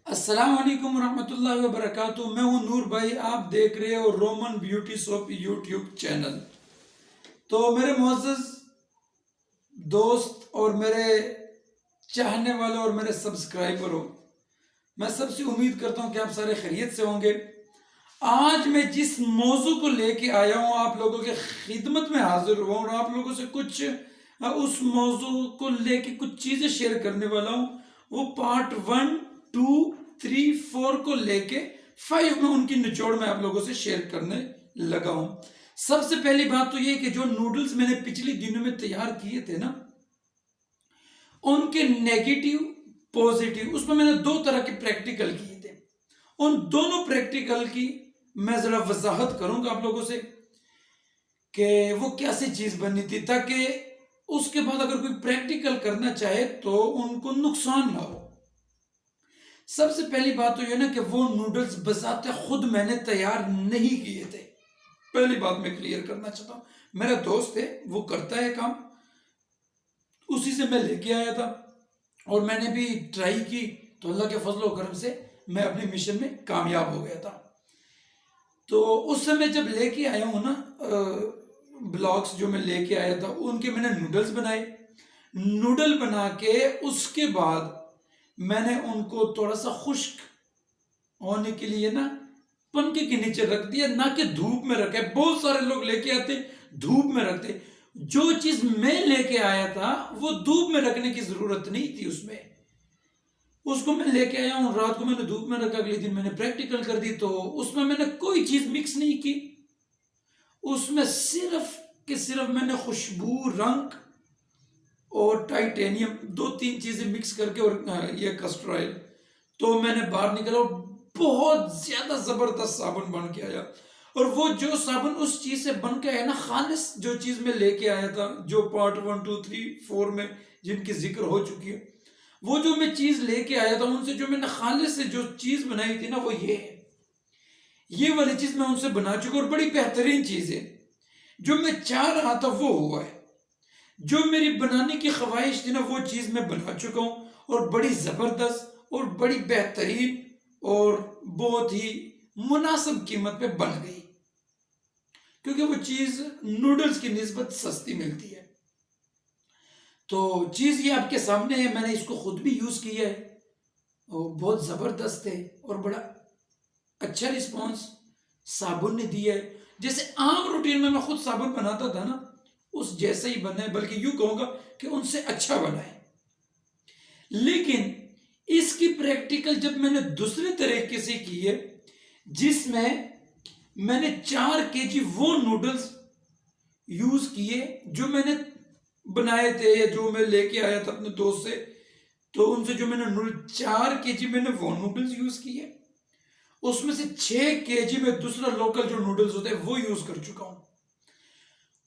السلام علیکم ورحمۃ اللہ وبرکاتہ. میں ہوں نور بھائی. آپ دیکھ رہے ہو Roman beauty soap YouTube channel. تو میرے معزز دوست اور میرے چاہنے والوں اور میرے سبسکرائبروں، میں سب سے امید کرتا ہوں کہ آپ سارے خیریت سے ہوں گے. آج میں جس موضوع کو لے کے آیا ہوں آپ لوگوں کے خدمت میں حاضر ہوا ہوں اور آپ لوگوں سے کچھ اس موضوع کو لے کے کچھ چیزیں شیئر کرنے والا ہوں. وہ پارٹ 1 2 3 4 کو لے کے 5 میں ان کی نچوڑ میں آپ لوگوں سے شیئر کرنے لگا ہوں. سب سے پہلی بات تو یہ کہ جو نوڈلز میں نے پچھلی دنوں میں تیار کیے تھے نا، ان کے نیگیٹو پوزیٹو، اس میں نے 2 طرح کے پریکٹیکل کیے تھے. ان دونوں پریکٹیکل کی میں ذرا وضاحت کروں گا آپ لوگوں سے کہ وہ کیسی چیز بنی تھی، تاکہ اس کے بعد اگر کوئی پریکٹیکل کرنا چاہے تو ان کو نقصان نہ ہو. سب سے پہلی بات تو یہ نا کہ وہ نوڈلز بذات خود میں نے تیار نہیں کیے تھے. پہلی بات میں کلیئر کرنا چاہتا ہوں. میرا دوست ہے، وہ کرتا ہے کام، اسی سے میں لے کے آیا تھا اور میں نے بھی ٹرائی کی تو اللہ کے فضل و کرم سے میں اپنی مشن میں کامیاب ہو گیا تھا. تو اس سے میں جب لے کے آیا ہوں نا بلاگس جو میں لے کے آیا تھا، ان کے میں نے نوڈلز بنائے. نوڈل بنا کے اس کے بعد میں نے ان کو تھوڑا سا خشک ہونے کے لیے نا پنکھے کے نیچے رکھ دیا، نہ کہ دھوپ میں رکھے. بہت سارے لوگ لے کے آتے دھوپ میں رکھتے. جو چیز میں لے کے آیا تھا وہ دھوپ میں رکھنے کی ضرورت نہیں تھی. اس کو میں لے کے آیا ہوں، رات کو میں نے دھوپ میں رکھا، اگلے دن میں نے پریکٹیکل کر دی. تو اس میں نے کوئی چیز مکس نہیں کی. اس میں صرف کہ صرف میں نے خوشبو، رنگ اور ٹائٹینیم 2-3 چیزیں مکس کر کے، اور یہ کسٹر آئل، تو میں نے باہر نکلا اور بہت زیادہ زبردست صابن بن کے آیا. اور وہ جو صابن اس چیز سے بن کے آیا نا، خالص جو چیز میں لے کے آیا تھا، جو پارٹ 1 2 3 4 میں جن کی ذکر ہو چکی ہے، وہ جو میں چیز لے کے آیا تھا ان سے جو میں نے خالص سے جو چیز بنائی تھی نا، وہ یہ ہے. یہ والی چیز میں ان سے بنا چکا اور بڑی بہترین چیز ہے. جو میں چاہ رہا تھا وہ ہوا ہے. جو میری بنانے کی خواہش تھی نا، وہ چیز میں بنا چکا ہوں اور بڑی زبردست اور بڑی بہترین اور بہت ہی مناسب قیمت پہ بن گئی، کیونکہ وہ چیز نوڈلز کی نسبت سستی ملتی ہے. تو چیز یہ آپ کے سامنے ہے. میں نے اس کو خود بھی یوز کیا ہے اور بہت زبردست ہے اور بڑا اچھا رسپانس صابن نے دیا ہے. جیسے عام روٹین میں خود صابن بناتا تھا نا، اس جیسا ہی بنا ہے، بلکہ یوں کہوں گا کہ ان سے اچھا بنا ہے. لیکن اس کی پریکٹیکل جب میں نے دوسرے طریقے سے کی ہے، جس میں نے 4 kg وہ نوڈلز یوز کیے جو میں نے بنائے تھے یا جو میں لے کے آیا تھا اپنے دوست سے. تو ان سے جو میں نے 4 kg میں نے وہ نوڈلز یوز کیے. اس میں سے 6 kg میں دوسرا لوکل جو نوڈلز ہوتے ہیں وہ یوز کر چکا ہوں.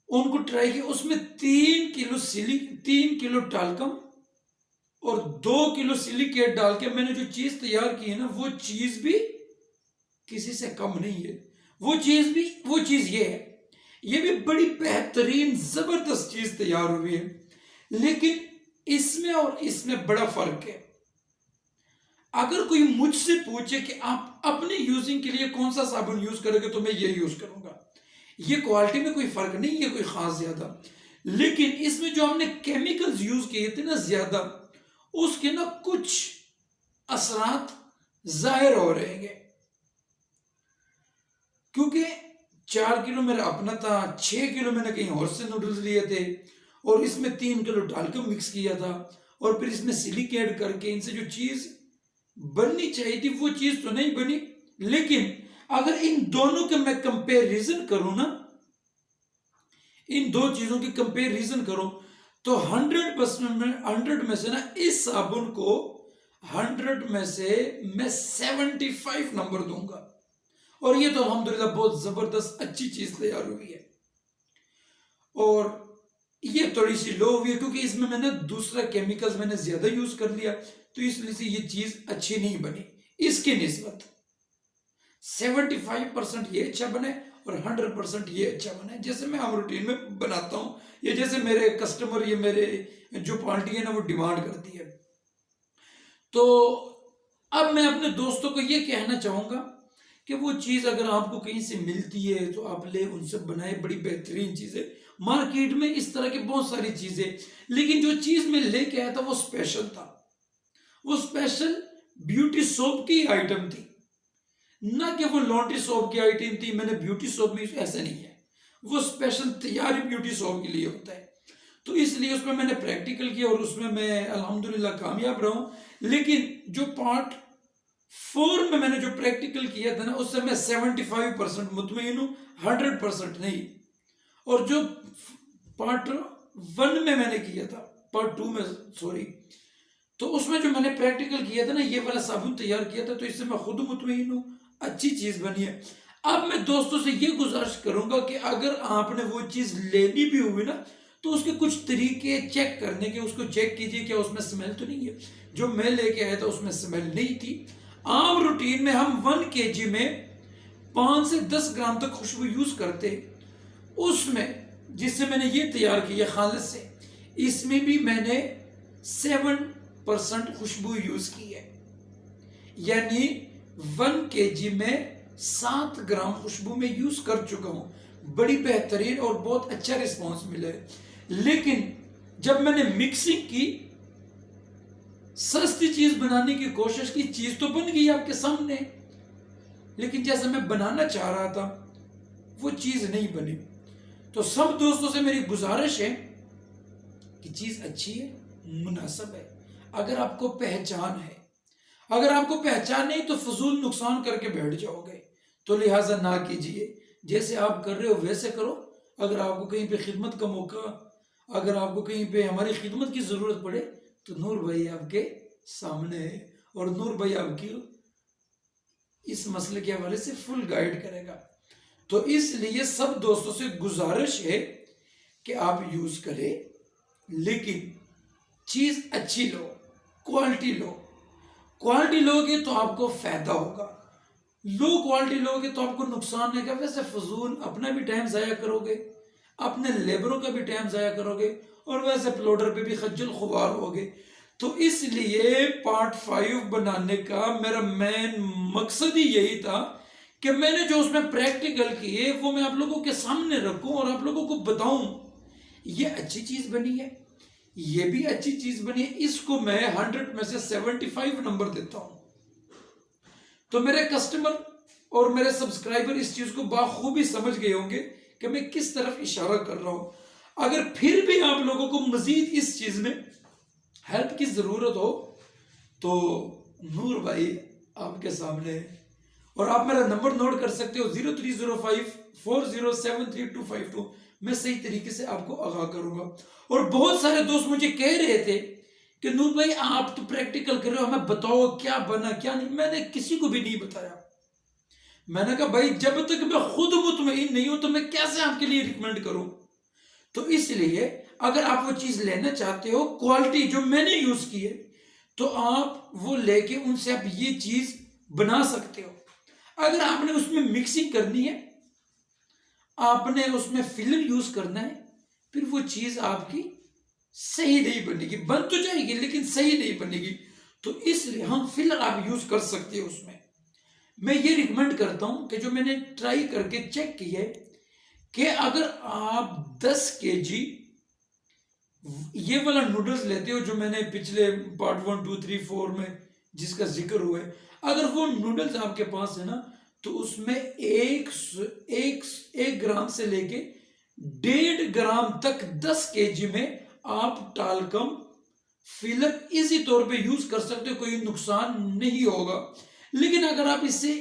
ان کو ٹرائی کیا. اس میں 3 کلو ٹالکم اور 2 کلو سلیکیٹ ڈال کے میں نے جو چیز تیار کی ہے نا، وہ چیز بھی کسی سے کم نہیں ہے. وہ چیز یہ ہے، یہ بھی بڑی بہترین زبردست چیز تیار ہوئی ہے. لیکن اس میں اور اس میں بڑا فرق ہے. اگر کوئی مجھ سے پوچھے کہ آپ اپنے یوزنگ کے لیے کون سا صابن یوز کرو گے، تو میں یہ یوز کروں گا. یہ کوالٹی میں کوئی فرق نہیں ہے کوئی خاص زیادہ، لیکن اس میں جو ہم نے کیمیکلز یوز کیے تھے نا زیادہ، اس کے نا کچھ اثرات ظاہر ہو رہے ہیں. کیونکہ 4 کلو میرا اپنا تھا، 6 کلو میں نے کہیں اور سے نوڈلز لیے تھے، اور اس میں 3 کلو ٹالکم مکس کیا تھا، اور پھر اس میں سلک ایڈ کر کے ان سے جو چیز بننی چاہیے تھی وہ چیز تو نہیں بنی. لیکن اگر ان دونوں کے میں کمپیریزن کروں نا، ان دو چیزوں کی کمپیریزن کروں، تو 100 میں سے نا اس صابن کو 100 میں سے میں 75 نمبر دوں گا. اور یہ تو الحمدللہ بہت زبردست اچھی چیز تیار ہوئی ہے. اور یہ تھوڑی سی لو ہوئی ہے کیونکہ اس میں نے دوسرا کیمیکلز میں نے زیادہ یوز کر لیا، تو اس لیے سے یہ چیز اچھی نہیں بنی. اس کی نسبت 75% یہ اچھا بنے اور 100% یہ اچھا بنے، جیسے میں عام روٹین میں بناتا ہوں، یا جیسے میرے کسٹمر، یہ میرے جو پارٹی ہے نا وہ ڈیمانڈ کرتی ہے. تو اب میں اپنے دوستوں کو یہ کہنا چاہوں گا کہ وہ چیز اگر آپ کو کہیں سے ملتی ہے تو آپ لے ان سے بنائے، بڑی بہترین چیز ہے۔ مارکیٹ میں اس طرح کی بہت ساری چیزیں، لیکن جو چیز میں لے کے آیا تھا وہ اسپیشل تھا، وہ اسپیشل بیوٹی سوپ کی آئٹم تھی، نہ کہ وہ لانڈری سوپ کی آئٹم تھی۔ میں نے بیوٹی سوپ میں ایسا نہیں ہے، وہ اسپیشل تیاری بیوٹی سوپ کے لیے ہوتا ہے۔ تو اس لیے اس میں نے پریکٹیکل کیا اور اس میں الحمدللہ کامیاب رہا ہوں۔ لیکن جو پارٹ 4 میں نے جو پریکٹیکل کیا تھا نا، اس سے میں 75% مطمئن ہوں، 100% نہیں۔ اور جو پارٹ 1 میں نے کیا تھا، پارٹ 2 میں سوری، تو اس میں جو میں نے پریکٹیکل کیا تھا نا، یہ والا صابن تیار کیا تھا، تو اس سے میں خود مطمئن ہوں، اچھی چیز بنی ہے۔ اب میں دوستوں سے یہ گزارش کروں گا کہ اگر آپ نے وہ چیز لینی بھی ہوئی نا، تو اس کے کچھ طریقے چیک کرنے کے، اس کو چیک کیجئے کہ اس میں سمیل تو نہیں ہے۔ جو میں لے کے آیا تھا اس میں سمیل نہیں تھی۔ عام روٹین میں ہم 1 kg میں 5 سے 10 گرام تک خوشبو یوز کرتے، اس میں جس سے میں نے یہ تیار کیا خالص سے، اس میں بھی میں نے 7% خوشبو یوز کی ہے، یعنی 1 kg میں 7 گرام خوشبو میں یوز کر چکا ہوں۔ بڑی بہترین اور بہت اچھا رسپانس ملا ہے۔ لیکن جب میں نے مکسنگ کی، سستی چیز بنانے کی کوشش کی، چیز تو بن گئی آپ کے سامنے، لیکن جیسا میں بنانا چاہ رہا تھا وہ چیز نہیں بنی۔ تو سب دوستوں سے میری گزارش ہے کہ چیز اچھی ہے، مناسب ہے، اگر آپ کو پہچان ہے۔ اگر آپ کو پہچان نہیں تو فضول نقصان کر کے بیٹھ جاؤ گے، تو لہٰذا نہ کیجئے۔ جیسے آپ کر رہے ہو ویسے کرو۔ اگر آپ کو کہیں پہ خدمت کا موقع، اگر آپ کو کہیں پہ ہماری خدمت کی ضرورت پڑے تو نور بھائی آپ کے سامنے ہے، اور نور بھائی آپ کی اس مسئلے کے حوالے سے فل گائیڈ کرے گا۔ تو اس لیے سب دوستوں سے گزارش ہے کہ آپ یوز کریں، لیکن چیز اچھی لو، کوالٹی لو۔ کوالٹی لو گے تو آپ کو فائدہ ہوگا، لو کوالٹی لو گے تو آپ کو نقصان نہیں گا۔ ویسے فضول اپنا بھی ٹائم ضائع کرو گے، اپنے لیبروں کا بھی ٹائم ضائع کرو گے، اور ویسے پلوڈر پہ بھی خجل خوار ہوگے۔ تو اس لیے پارٹ 5 بنانے کا میرا مین مقصد ہی یہی تھا کہ میں نے جو اس میں پریکٹیکل کیے وہ میں آپ لوگوں کے سامنے رکھوں اور آپ لوگوں کو بتاؤں یہ اچھی چیز بنی ہے، یہ بھی اچھی چیز بنی ہے۔ اس کو میں 100 میں سے 75 نمبر دیتا ہوں۔ تو میرے کسٹمر اور میرے سبسکرائبر اس چیز کو بخوبی سمجھ گئے ہوں گے کہ میں کس طرف اشارہ کر رہا ہوں۔ اگر پھر بھی آپ لوگوں کو مزید اس چیز میں ہیلپ کی ضرورت ہو تو نور بھائی آپ کے سامنے ہے، اور آپ میرا نمبر نوٹ کر سکتے ہو 030540732252۔ میں صحیح طریقے سے آپ کو آگاہ کروں گا۔ اور بہت سارے دوست مجھے کہہ رہے تھے کہ نور بھائی آپ تو پریکٹیکل کر رہے ہو، ہمیں بتاؤ کیا بنا کیا نہیں۔ میں نے کسی کو بھی نہیں بتایا۔ میں نے کہا بھائی جب تک میں خود مطمئن نہیں ہوں تو میں کیسے آپ کے لیے ریکمینڈ کروں۔ تو اس لیے اگر آپ وہ چیز لینا چاہتے ہو کوالٹی جو میں نے یوز کی ہے، تو آپ وہ لے کے ان سے آپ یہ چیز بنا سکتے ہو۔ اگر آپ نے اس میں مکسنگ کرنی ہے، آپ نے اس میں فلر یوز کرنا ہے، پھر وہ چیز آپ کی صحیح نہیں بنے گی، بن تو جائے گی لیکن صحیح نہیں بنے گی۔ تو اس لیے ہم فلر آپ یوز کر سکتے ہو۔ اس میں یہ ریکمینڈ کرتا ہوں کہ جو میں نے ٹرائی کر کے چیک کی ہے کہ اگر آپ 10 kg یہ والا نوڈلز لیتے ہو جو میں نے پچھلے پارٹ 1 2 3 4 میں جس کا ذکر ہوا ہے، اگر وہ نوڈلز آپ کے پاس ہے نا، تو اس میں 1 گرام سے لے کے 1.5 گرام تک 10 kg میں آپ ٹالکم فیلر ایزی طور پہ یوز کر سکتے ہو، کوئی نقصان نہیں ہوگا۔ لیکن اگر آپ اس سے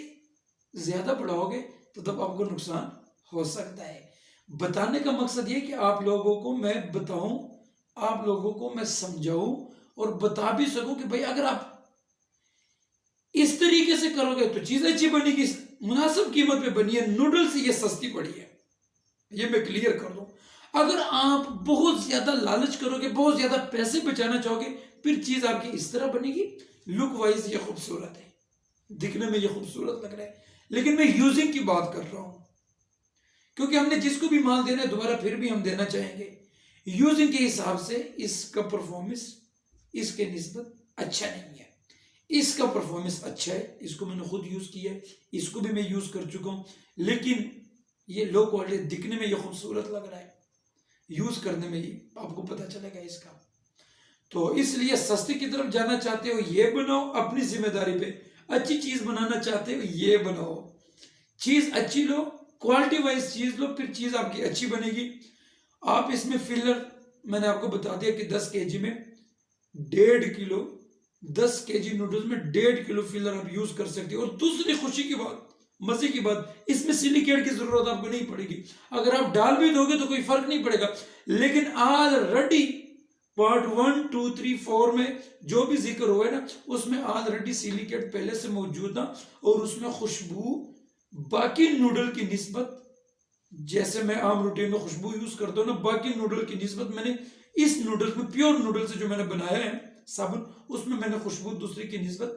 زیادہ بڑھاؤ گے تو تب آپ کو نقصان ہو سکتا ہے۔ بتانے کا مقصد یہ کہ آپ لوگوں کو میں بتاؤں، آپ لوگوں کو میں سمجھاؤں اور بتا بھی سکوں کہ بھائی اگر آپ اس طریقے سے کرو گے تو چیز اچھی بنے گی، مناسب قیمت پہ بنی ہے۔ نوڈل سے یہ سستی پڑی ہے، یہ میں کلیئر کر دوں۔ اگر آپ بہت زیادہ لالچ کرو گے، بہت زیادہ پیسے بچانا چاہو گے، پھر چیز آپ کی اس طرح بنے گی۔ لک وائز یہ خوبصورت ہے، دکھنے میں یہ خوبصورت لگ رہا ہے، لیکن میں یوزنگ کی بات کر رہا ہوں، کیونکہ ہم نے جس کو بھی مال دینا ہے دوبارہ پھر بھی ہم دینا چاہیں گے۔ یوزنگ کے حساب سے اس کا پرفارمنس اس کے نسبت اچھا نہیں ہے، اس کا پرفارمنس اچھا ہے، اس کو میں نے خود یوز کیا ہے، اس کو بھی میں یوز کر چکا ہوں، لیکن یہ لو کوالٹی، دکھنے میں یہ خوبصورت لگ رہا ہے، یوز کرنے میں آپ کو پتہ چلے گا اس کا. تو اس لیے سستی کی طرف جانا چاہتے ہو یہ بناؤ اپنی ذمہ داری پہ، اچھی چیز بنانا چاہتے ہو یہ بناؤ، چیز اچھی لو، کوالٹی وائز چیز لو، پھر چیز آپ کی اچھی بنے گی. آپ اس میں فلر میں نے آپ کو بتا دیا کہ 10 kg میں 1.5 کلو، 10 kg نوڈلز میں 1.5 کلو فلر آپ یوز کر سکتے ہو. اور دوسری خوشی کی بات، مزے کی بات، اس میں سلیکیٹ کی ضرورت آپ کو نہیں پڑے گی. اگر آپ ڈال بھی دو گے تو کوئی فرق نہیں پڑے گا، لیکن آلریڈی پارٹ 1 2 3 4 میں جو بھی ذکر ہوا ہے نا، اس میں آلریڈی سلیکیٹ پہلے سے موجود تھا، اور اس میں خوشبو باقی نوڈل کی نسبت، جیسے میں عام روٹین میں خوشبو یوز کرتا ہوں نا، باقی نوڈل کی نسبت میں نے اس نوڈل میں، پیور نوڈل سے جو میں نے بنایا ہے صابن، اس میں نے خوشبو دوسری کی نسبت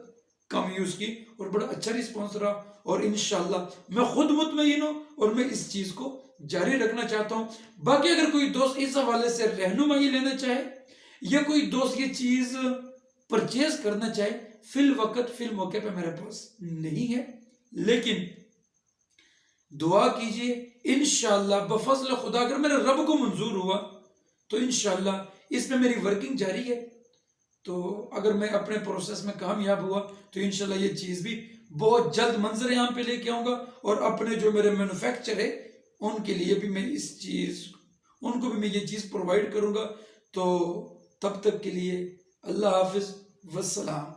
کم یوز کی، اور بڑا اچھا رسپانس رہا. اور انشاءاللہ میں خود مطمئن ہوں، اور میں اس چیز کو جاری رکھنا چاہتا ہوں. باقی اگر کوئی دوست اس حوالے سے رہنمائی لینا چاہے، یا کوئی دوست یہ چیز پرچیز کرنا چاہے، فی الوقت فی الموقع پہ میرے پاس نہیں ہے، لیکن دعا کیجئے انشاءاللہ بفضل خدا، اگر میرے رب کو منظور ہوا تو انشاءاللہ اس میں میری ورکنگ جاری ہے. تو اگر میں اپنے پروسیس میں کامیاب ہوا تو انشاءاللہ یہ چیز بھی بہت جلد منظر عام پہ لے کے آؤں گا، اور اپنے جو میرے مینوفیکچر ہے ان کے لیے بھی میں اس چیز، ان کو بھی میں یہ چیز پرووائڈ کروں گا. تو تب تک کے لیے اللہ حافظ، والسلام.